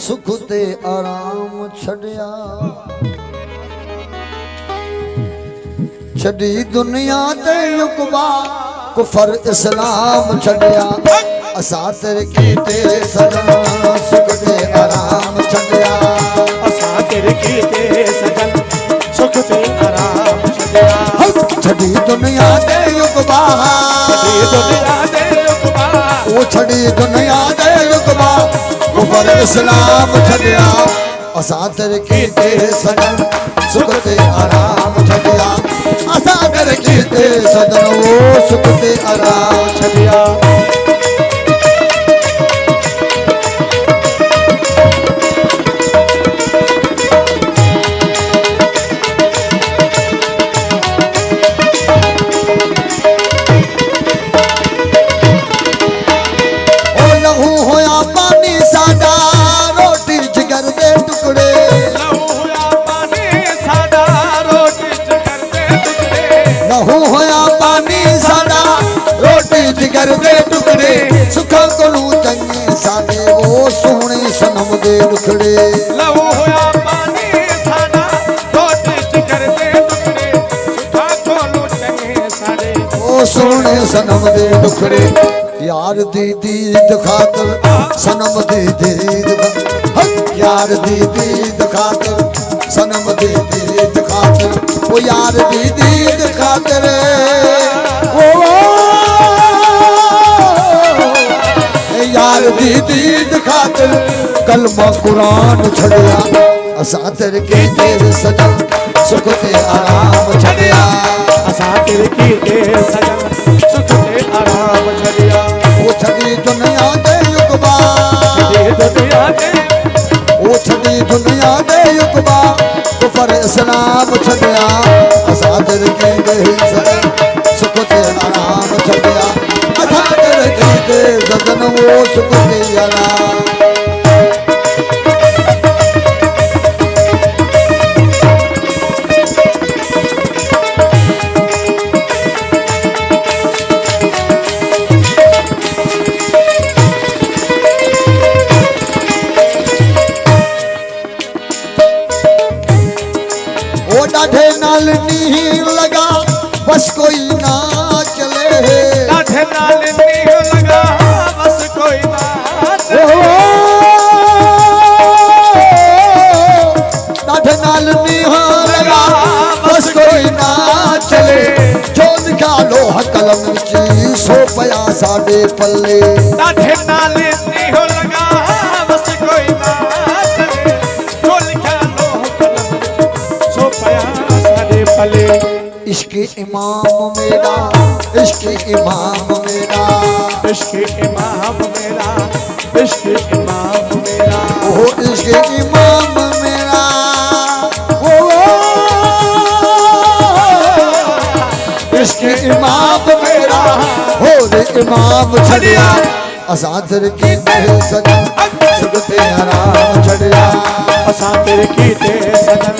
सुख ते आराम छड़िया छड़ी दुनिया ते युकबा कुफर इस्लाम छड़िया असा तेरे कीते सजन सुख ते आराम छड़िया असा तेरे कीते सजन सुख ते आराम छड़िया छड़ी दुनिया ते युकबा वो छड़ी दुनिया दे युकबा कुफर इस्लाम छड़िया असा तेरे कीते सजन सुख ते आराम छड़िया असा तेरे कीते सजन वो सुख ते आराम छड़िया जिगर दे टुकड़े सुखा कोलू चंगे साडे वो सोहने सनम दे दुखड़े लहू होया पानी साडा रोटी जिगर दे टुकड़े सुखा कोलू चंगे साडे वो सोहने सनम दे दुखड़े यार दी दीद खातर सनम दी दीद यार दी दीद खातर सनम दी दीद खातर वो यार दी दीद खातर यार दी दीद खातिर कलमा कुरान छड़िया असा तेरे कीते सजन सुख ते आराम छड़िया असा तेरे कीते सजन सुख ते आराम छड़िया वो छड़ी दुनिया दे युकबा वो छड़ी दुनिया दे युकबा कुफर इस्लाम छड़िया असा तेरे कीते सजन सुख ते आराम छड़िया असा तेरे कीते सजन वो सुख ते आराम डाढ़े नाल नहीं लगा बस कोई ना चले डाढ़े नाल नहीं लगा बस कोई ना चले डाढ़े नाल नहीं लगा बस कोई ना चले जो निकालो कलम की सो पया साडे पल्ले डाढ़े नाल नहीं लगा बस कोई ना चले जो निकालो कलम सो पया साडे पल्ले इश्क़ इमाम मेरा इश्क़ इमाम मेरा इश्क़ इमाम मेरा इश्क़ इमाम मेरा ओ इश्क़ इमाम मेरा ओ इश्क़ इमाम मेरा हो रे इमाम छड़िया असा तेरे कीते सजन सुख ते आराम छड़िया असा तेरे कीते सजन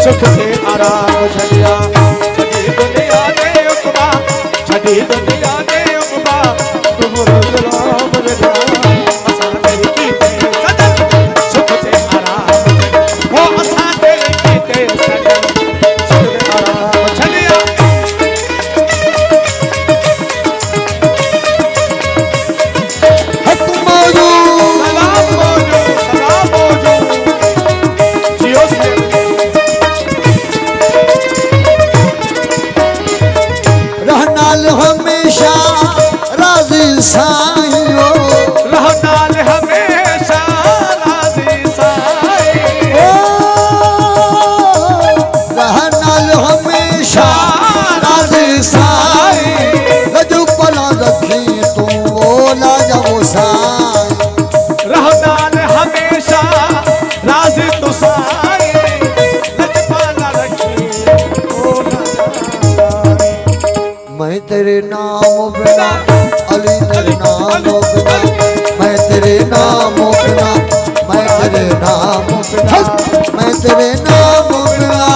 सुख ते आराम छड़िया दुनिया दे उकबा छड़ी दुनिया दे उकबा कुफर इस्लाम छड़िया असा तेरे कीते सजन सुख ते आराम वो असा तेरे कीते सजन सुख ते आराम छड़िया हक मौजू सलाम मौजू जियो से रहनाल हमेशा राजी साईं रहनाल हमेशा राजी साईं रहनाल हमेशा राजी साईं रजू पला रखी तू बोला जाओ साईं रहनाल हमेशा राजी तू साईं लजपाला रखी मैं तेरे नाम बिना अली तेरे नाम बिना मैं तेरे नाम बिना मैं तेरे नाम बिना मैं तेरे नाम बिना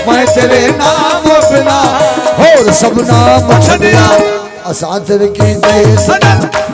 मैं तेरे नाम बिना होर सब नाम छड़िया असां तेरे कीते सजन